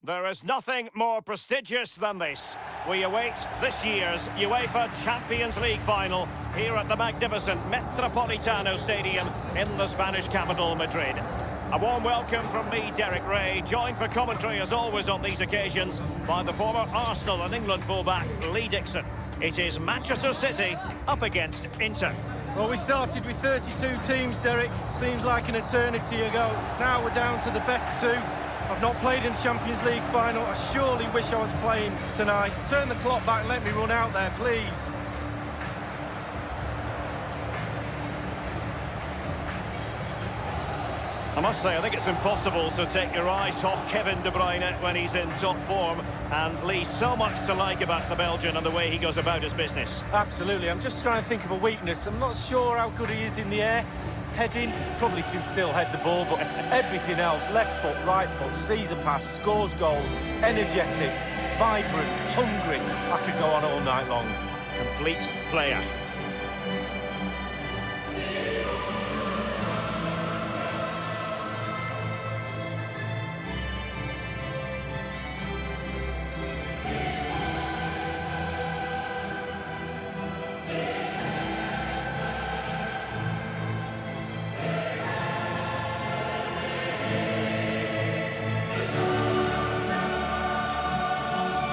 There is nothing more prestigious than this. We await this year's UEFA Champions League final here at the magnificent Metropolitano Stadium in the Spanish capital, Madrid. A warm welcome from me, Derek Ray, joined for commentary as always on these occasions by the former Arsenal and England fullback Lee Dixon. It is Manchester City up against Inter. Well, we started with 32 teams, Derek. Seems like an eternity ago. Now we're down to the best two. I've not played in the Champions League final. I surely wish I was playing tonight. Turn the clock back and let me run out there, please. I must say, I think it's impossible to take your eyes off Kevin De Bruyne when he's in top form. And Lee, so much to like about the Belgian and the way he goes about his business. Absolutely. I'm just trying to think of a weakness. I'm not sure how good he is in the air. Heading, probably can still head the ball, but everything else, left foot, right foot, sees a pass, scores goals, energetic, vibrant, hungry. I could go on all night long. Complete player.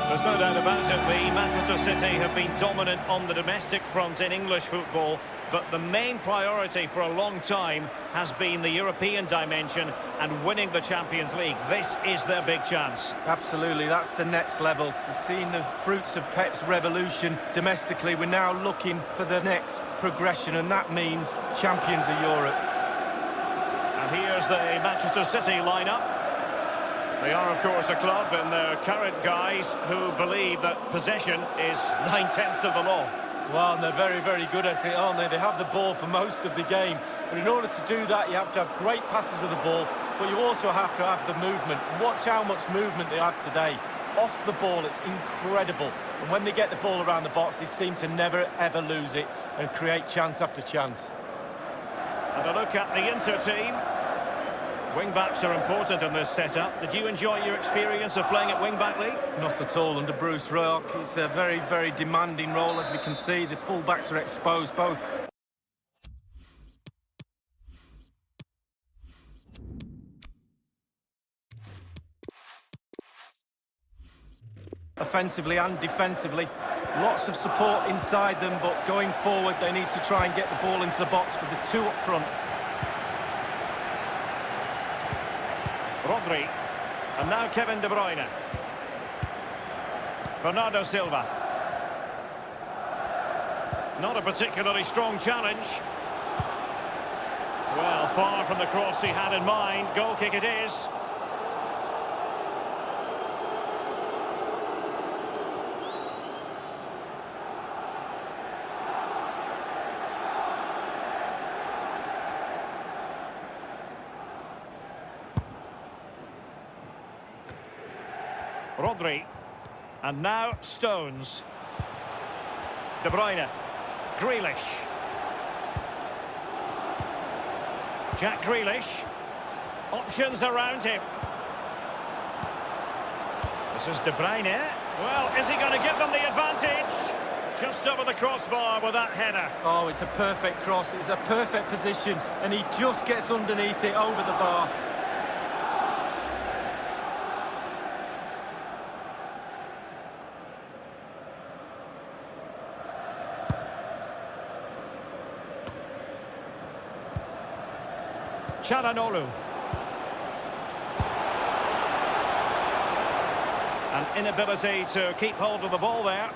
There's no doubt about it, Lee. Manchester City have been dominant on the domestic front in English football, but the main priority for a long time has been the European dimension and winning the Champions League. This is their big chance. Absolutely, that's the next level. We've seen the fruits of Pep's revolution domestically. We're now looking for the next progression, and that means champions of Europe. And here's the Manchester City lineup. They are, of course, a club in their current guise who believe that possession is 9/10 of the law. Well, and they're very, very good at it, aren't they? They have the ball for most of the game. But in order to do that, you have to have great passes of the ball, but you also have to have the movement. Watch how much movement they have today. Off the ball, it's incredible. And when they get the ball around the box, they seem to never, ever lose it and create chance after chance. And a look at the Inter team. Wing-backs are important in this setup. Did you enjoy your experience of playing at wing-back, Lee? Not at all under Bruce Rock. It's a very, very demanding role, as we can see. The full-backs are exposed both. Offensively and defensively. Lots of support inside them, but going forward, they need to try and get the ball into the box with the two up front. Rodri, and now Kevin De Bruyne. Bernardo Silva. Not a particularly strong challenge. Well, far from the cross he had in mind. Goal kick it is. Rodri, and now Stones. De Bruyne, Grealish. Jack Grealish. Options around him. This is De Bruyne. Well, is he going to give them the advantage? Just over the crossbar with that header. Oh, it's a perfect cross. It's a perfect position, and he just gets underneath it over the bar. Çalhanoğlu. An inability to keep hold of the ball there.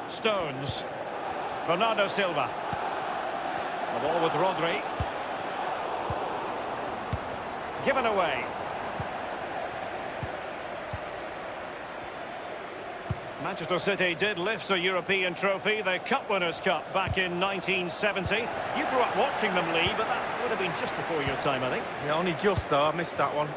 Stones. Bernardo Silva. The ball with Rodri. Given away. Manchester City did lift a European trophy, the Cup Winners' Cup, back in 1970. You grew up watching them, Lee, but that would have been just before your time, I think. Yeah, only just, though. I missed that one.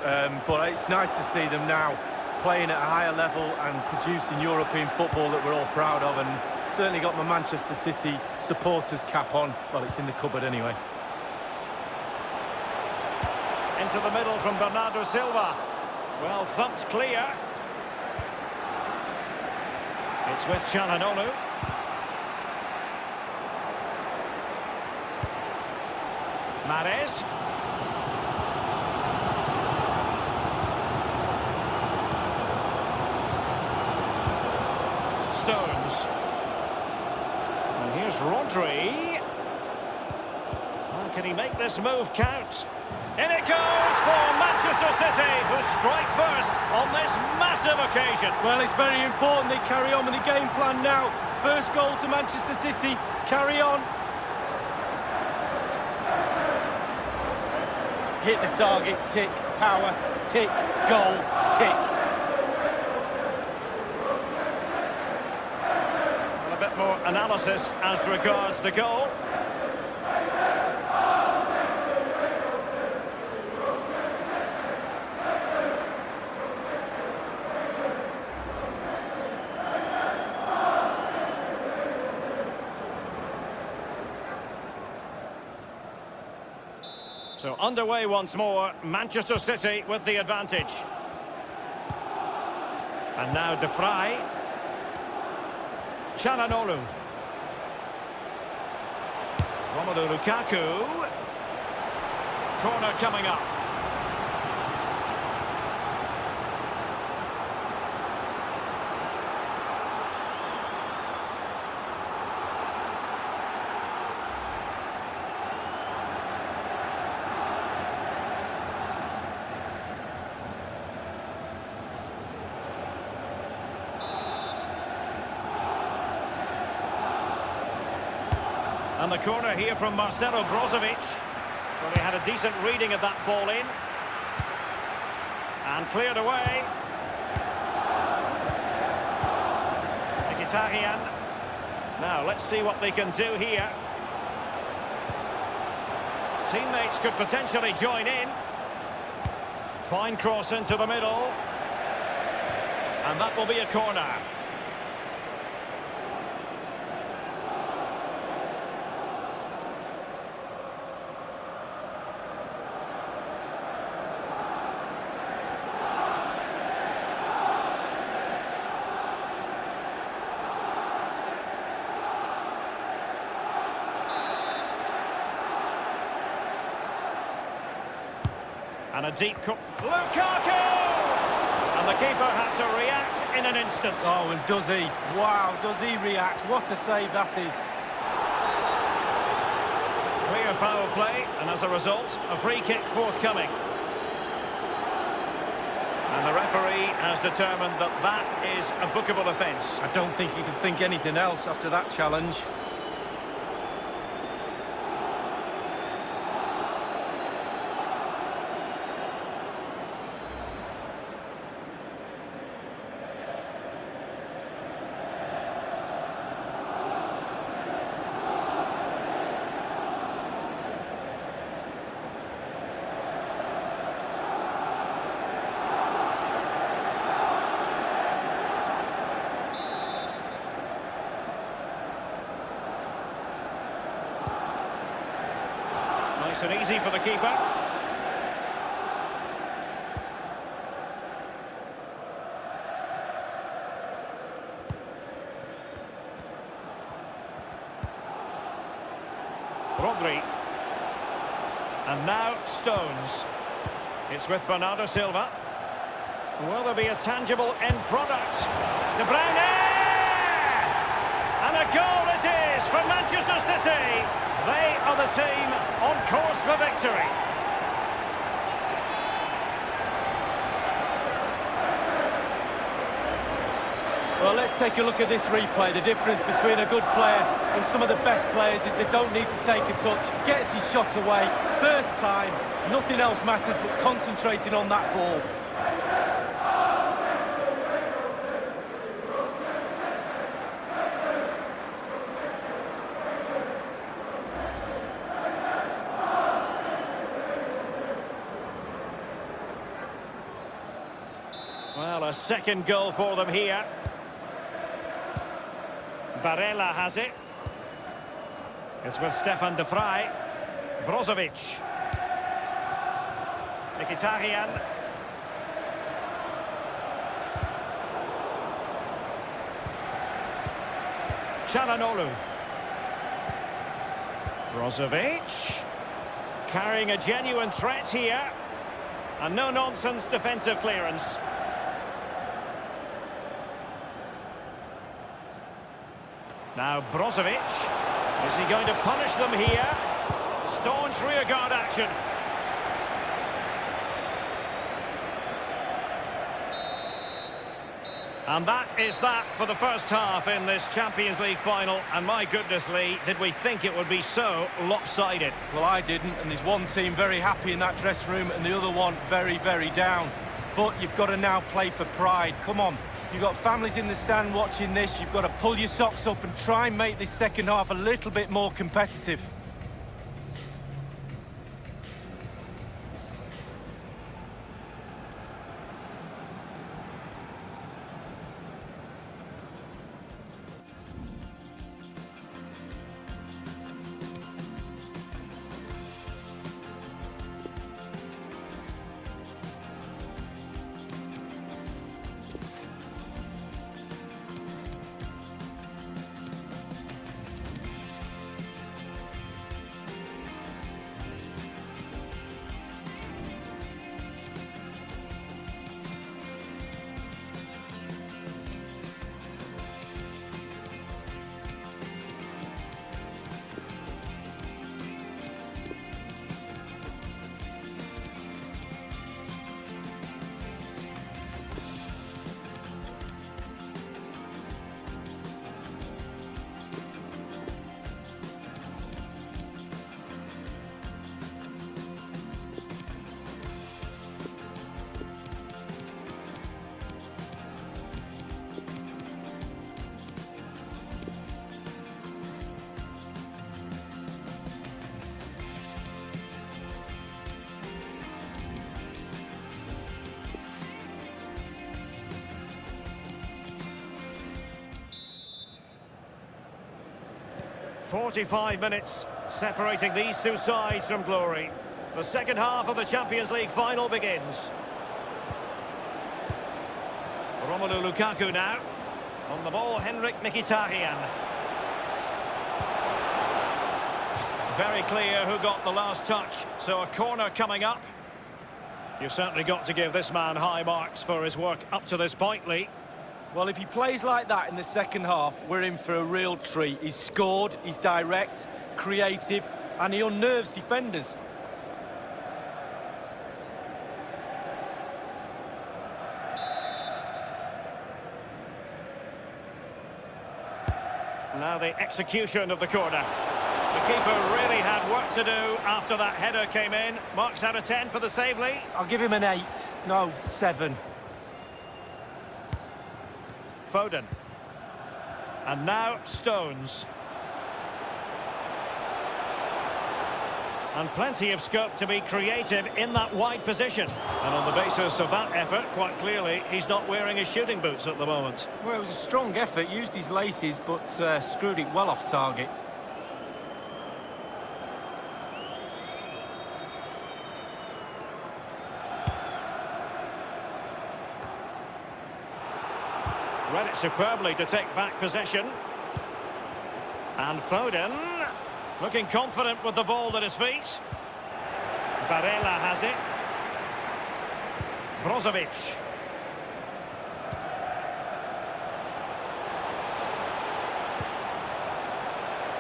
But it's nice to see them now playing at a higher level and producing European football that we're all proud of, and certainly got my Manchester City supporters cap on. Well, it's in the cupboard anyway. Into the middle from Bernardo Silva. Well thumped clear. It's with Çalhanoğlu. Mahrez. Stones. And here's Rodri. Well, can he make this move count? In it goes for Manchester City, who strike first on this massive occasion. Well, it's very important they carry on with the game plan now. First goal to Manchester City, carry on. Hit the target, tick, power, tick, goal, tick. Well, a bit more analysis as regards the goal. So underway once more, Manchester City with the advantage. And now De Vrij. Çalhanoğlu. Romelu Lukaku. Corner coming up. And the corner here from Marcelo Brozovic. Well, he had a decent reading of that ball in. And cleared away. Mkhitaryan. Now, let's see what they can do here. Teammates could potentially join in. Fine cross into the middle. And that will be a corner. And a deep cut. Lukaku! And the keeper had to react in an instant. Oh, and does he? Wow, does he react? What a save that is. Clear foul play, and as a result, a free kick forthcoming. And the referee has determined that that is a bookable offence. I don't think he can think anything else after that challenge. Nice and easy for the keeper. Rodri. And now Stones. It's with Bernardo Silva. Will there be a tangible end product? De Bruyne! And a goal it is for Manchester City. They are the team on course for victory. Well, let's take a look at this replay. The difference between a good player and some of the best players is they don't need to take a touch. Gets his shot away. First time, nothing else matters but concentrating on that ball. Well, a second goal for them here. Barella has it. It's with Stefan De Vrij. Brozovic. Mkhitaryan. Çalhanoğlu. Brozovic. Carrying a genuine threat here. And no-nonsense defensive clearance. Now Brozovic. Is he going to punish them here? Staunch rearguard action. And that is that for the first half in this Champions League final. And my goodness, Lee, did we think it would be so lopsided? Well, I didn't, and there's one team very happy in that dressing room and the other one very, very down. But you've got to now play for pride. Come on, you've got families in the stand watching this. You've got to pull your socks up and try and make this second half a little bit more competitive. "45 minutes separating these two sides from glory. The second half of the Champions League final begins. Romelu Lukaku now. On the ball, Henrik Mkhitaryan. Very clear who got the last touch, so a corner coming up. You've certainly got to give this man high marks for his work up to this point, Lee. Well, if he plays like that in the second half, we're in for a real treat. He's scored, he's direct, creative, and he unnerves defenders. Now the execution of the corner. The keeper really had work to do after that header came in. Marks out of 10 for the save, Lee. I'll give him an 8. No, 7. Foden. And now Stones. And plenty of scope to be creative in that wide position. And on the basis of that effort, quite clearly, he's not wearing his shooting boots at the moment. Well, it was a strong effort, used his laces, but screwed it well off target. Read it superbly to take back possession. And Foden, looking confident with the ball at his feet. Barella has it. Brozovic.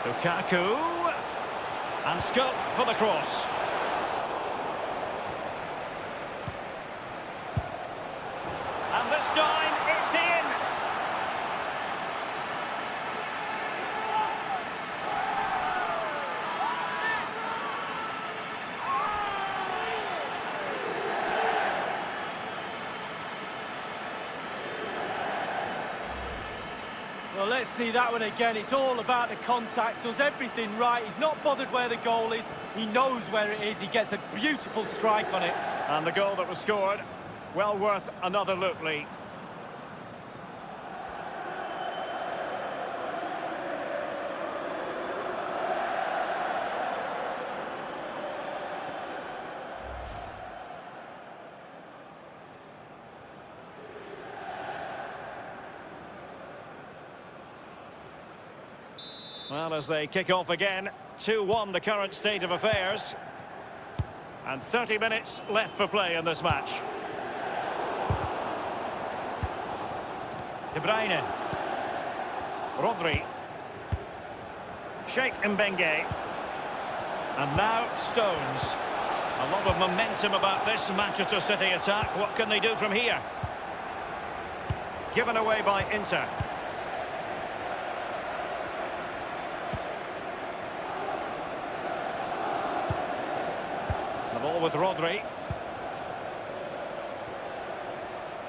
Lukaku. And scope for the cross. And this time, it's in. Well, let's see that one again. It's all about the contact, does everything right. He's not bothered where the goal is. He knows where it is. He gets a beautiful strike on it. And the goal that was scored, well worth another look, Lee. Well, as they kick off again, 2-1 the current state of affairs. And 30 minutes left for play in this match. De Bruyne. Rodri. Sheikh Mbenge. And now Stones. A lot of momentum about this Manchester City attack. What can they do from here? Given away by Inter. The ball with Rodri.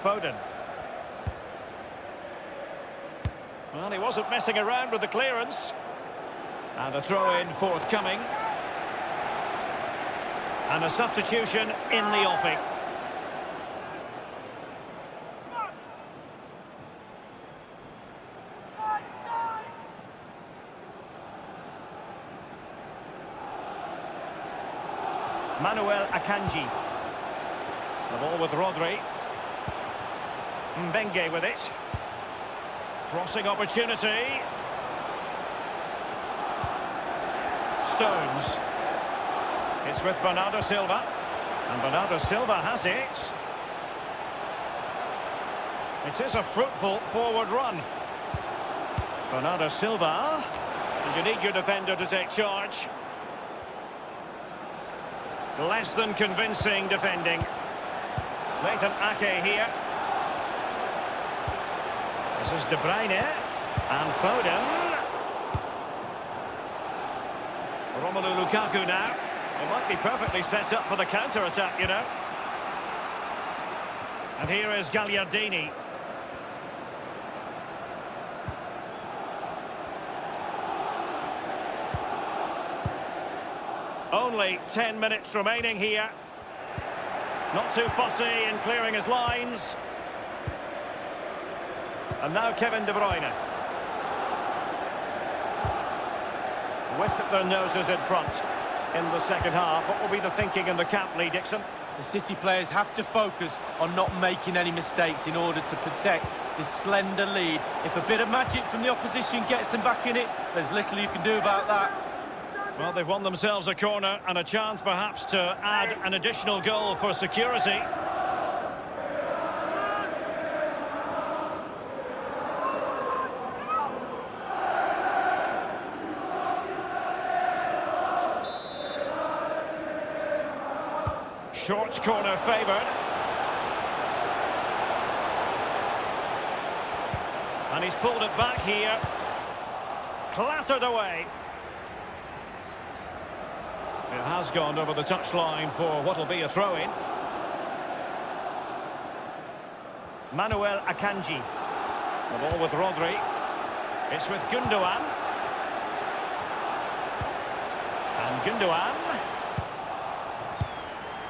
Foden. Well, he wasn't messing around with the clearance. And a throw-in forthcoming. And a substitution in the offing. Akanji. The ball with Rodri. Mbenge with it. Crossing opportunity. Stones. It's with Bernardo Silva. And Bernardo Silva has it. It is a fruitful forward run. Bernardo Silva. And you need your defender to take charge. Less than convincing defending. Nathan Ake here. This is De Bruyne. And Foden. Romelu Lukaku now. It might be perfectly set up for the counter-attack, you know. And here is Gagliardini. Only 10 minutes remaining here. Not too fussy in clearing his lines. And now Kevin De Bruyne. With their noses in front in the second half. What will be the thinking in the camp, Lee Dixon? The City players have to focus on not making any mistakes in order to protect this slender lead. If a bit of magic from the opposition gets them back in it, there's little you can do about that. Well, they've won themselves a corner and a chance perhaps to add an additional goal for security. Short corner favoured. And he's pulled it back here. Clattered away. It has gone over the touchline for what will be a throw-in. Manuel Akanji. The ball with Rodri. It's with Gundogan. And Gundogan.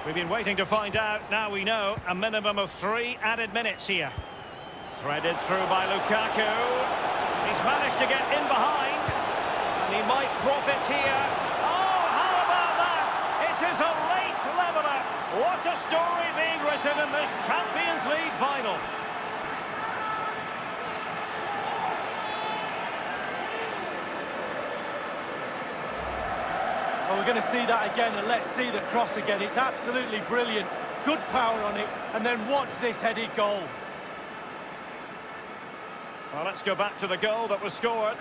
We've been waiting to find out. Now we know a minimum of 3 added minutes here. Threaded through by Lukaku. He's managed to get in behind. And he might profit here. It is a late leveller. What a story being written in this Champions League final. Well, we're going to see that again, and let's see the cross again. It's absolutely brilliant. Good power on it, and then watch this headed goal. Well, let's go back to the goal that was scored.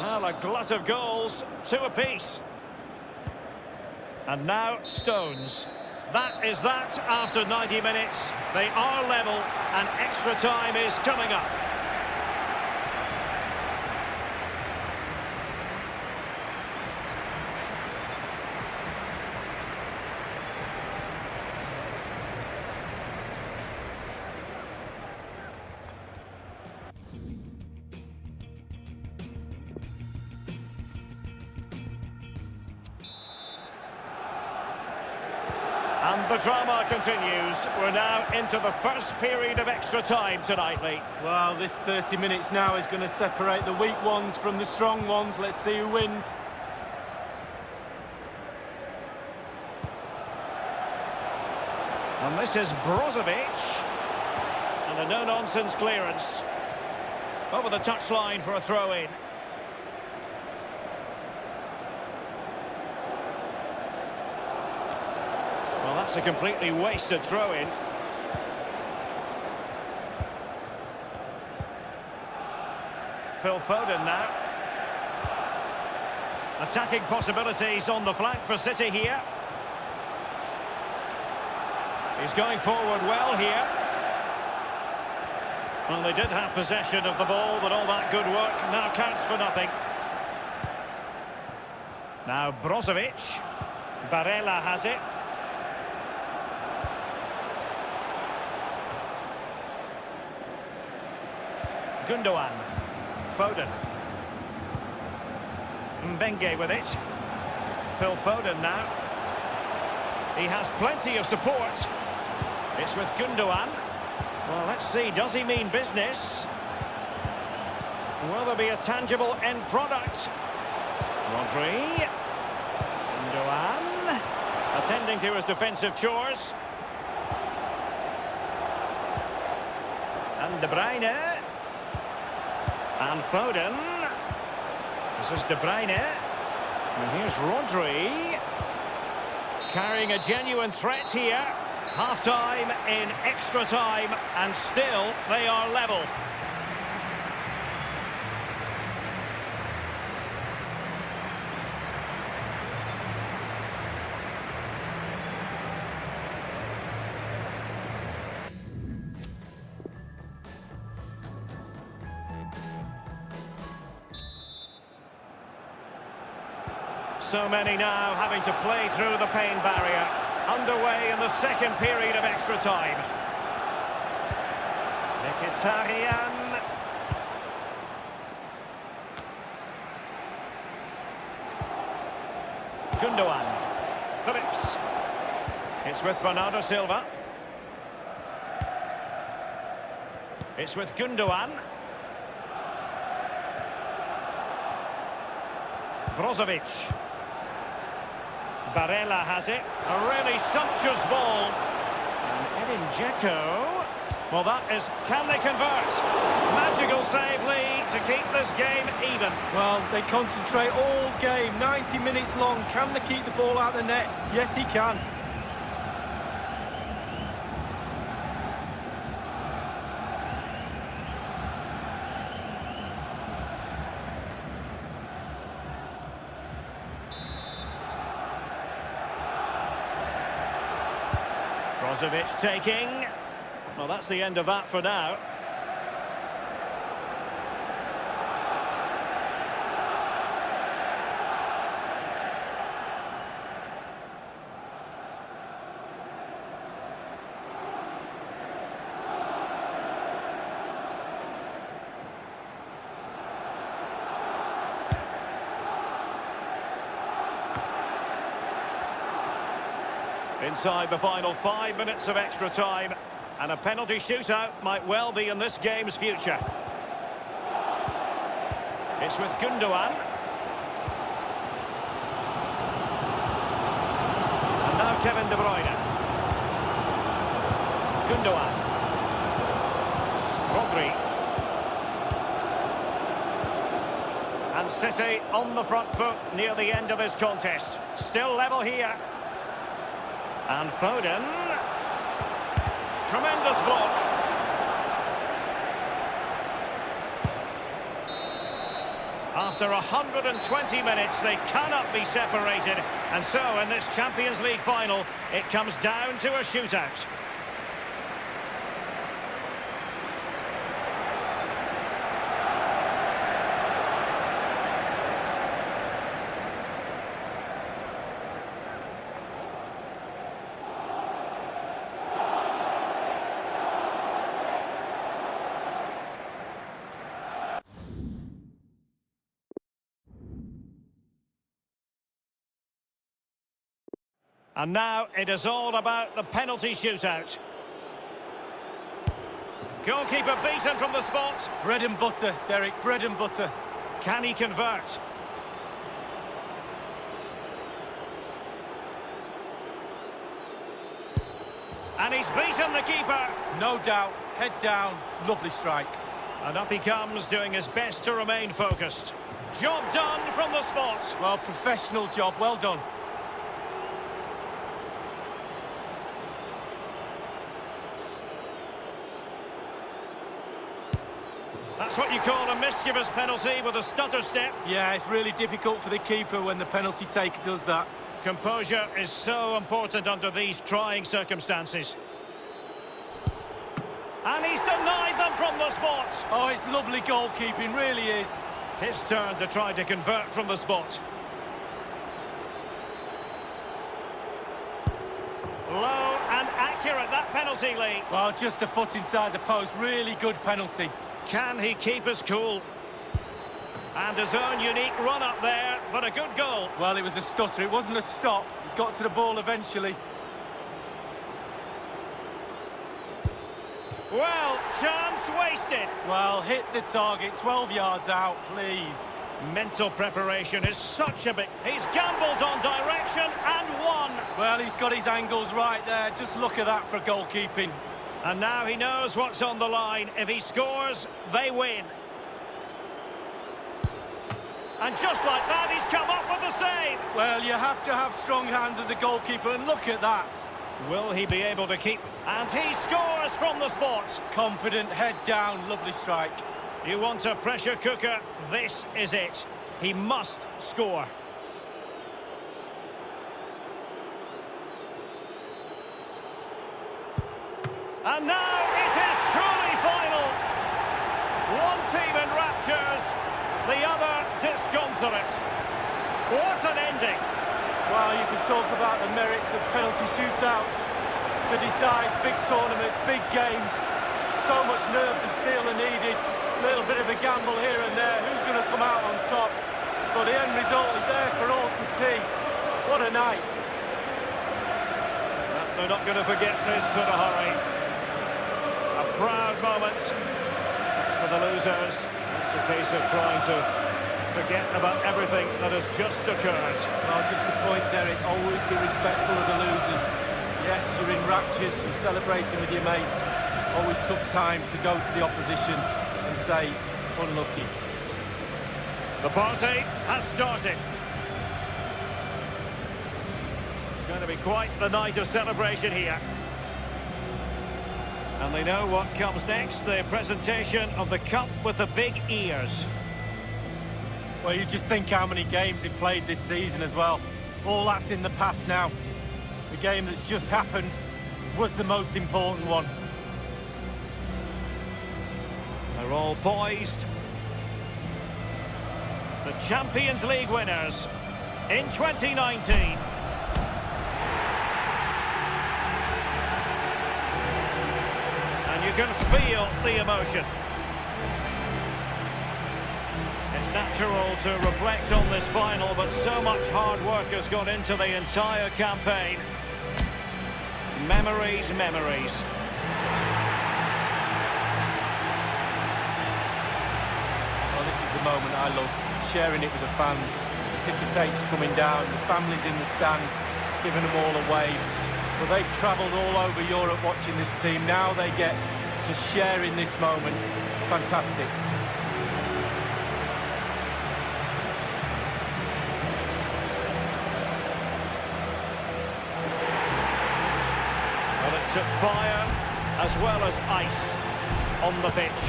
Well, a glut of goals, 2 apiece. And now Stones. That is that after 90 minutes. They are level and extra time is coming up. And the drama continues. We're now into the first period of extra time tonight, Lee. Well, this 30 minutes now is going to separate the weak ones from the strong ones. Let's see who wins. And this is Brozovic. And a no-nonsense clearance. Over the touchline for a throw-in. Well, that's a completely wasted throw-in. Phil Foden now. Attacking possibilities on the flank for City here. He's going forward well here. Well, they did have possession of the ball, but all that good work now counts for nothing. Now Brozovic. Barella has it. Gundogan. Foden. Mbenge with it. Phil Foden now. He has plenty of support. It's with Gundogan. Well, let's see, does he mean business? Will there be a tangible end product? Rodri. Gundogan. Attending to his defensive chores. And De Bruyne. And Foden. This is De Bruyne. And here's Rodri. Carrying a genuine threat here. Half-time in extra time, and still they are level. So many now having to play through the pain barrier. Underway in the second period of extra time. Mkhitaryan. Gundogan. Phillips. It's with Bernardo Silva. It's with Gundogan. Brozovic. Barella has it. A really sumptuous ball. And Edin Dzeko. Well, that is, can they convert? Magical save, Lee, to keep this game even. Well, they concentrate all game, 90 minutes long. Can they keep the ball out of the net? Yes, he can. Brozovic taking. Well, that's the end of that for now. Inside the final 5 minutes of extra time, and a penalty shootout might well be in this game's future. It's with Gundogan. And now Kevin De Bruyne. Gundogan. Rodri. And City on the front foot near the end of this contest. Still level here. And Foden. Tremendous block. After 120 minutes, they cannot be separated. And so, in this Champions League final, it comes down to a shootout. And now it is all about the penalty shootout. Goalkeeper beaten from the spot. Bread and butter, Derek, bread and butter. Can he convert? And he's beaten the keeper. No doubt, head down, lovely strike. And up he comes, doing his best to remain focused. Job done from the spot. Well, professional job, well done. That's what you call a mischievous penalty with a stutter step. Yeah, it's really difficult for the keeper when the penalty taker does that. Composure is so important under these trying circumstances. And he's denied them from the spot. Oh, it's lovely goalkeeping, really is. His turn to try to convert from the spot. Low and accurate, that penalty, Lee. Well, just a foot inside the post, really good penalty. Can he keep his cool? And his own unique run up there, but a good goal. Well, it was a stutter, it wasn't a stop. He got to the ball eventually. Well, chance wasted. Well, hit the target, 12 yards out, please. Mental preparation is such a big... He's gambled on direction and won. Well, he's got his angles right there. Just look at that for goalkeeping. And now he knows what's on the line. If he scores, they win. And just like that, he's come up with the save. Well, you have to have strong hands as a goalkeeper, and look at that. Will he be able to keep... And he scores from the spot. Confident, head down, lovely strike. You want a pressure cooker? This is it. He must score. And now it is truly final. One team in raptures, the other disconsolate. What an ending. Well, you can talk about the merits of penalty shootouts to decide big tournaments, big games. So much nerves of steel are needed. A little bit of a gamble here and there. Who's going to come out on top? But the end result is there for all to see. What a night. They're not going to forget this in a hurry. A proud moment for the losers. It's a case of trying to forget about everything that has just occurred. Well, just a point, Derek, always be respectful of the losers. Yes, you're in raptures, you're celebrating with your mates. Always took time to go to the opposition and say, unlucky. The party has started. It's going to be quite the night of celebration here. And they know what comes next, the presentation of the cup with the big ears. Well, you just think how many games they've played this season as well. All that's in the past now. The game that's just happened was the most important one. They're all poised. The Champions League winners in 2019. And you can feel the emotion. It's natural to reflect on this final, but so much hard work has gone into the entire campaign. Memories, memories. Well, this is the moment I love, sharing it with the fans. The ticker tape's coming down, the families in the stand, giving them all a wave. Well, they've travelled all over Europe watching this team. Now they get to share in this moment. Fantastic. Well, it took fire as well as ice on the pitch.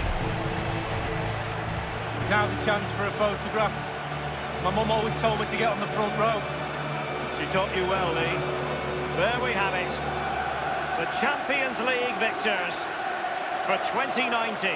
Now the chance for a photograph. My mum always told me to get on the front row. She taught you well, Lee. There we have it. The Champions League victors for 2019.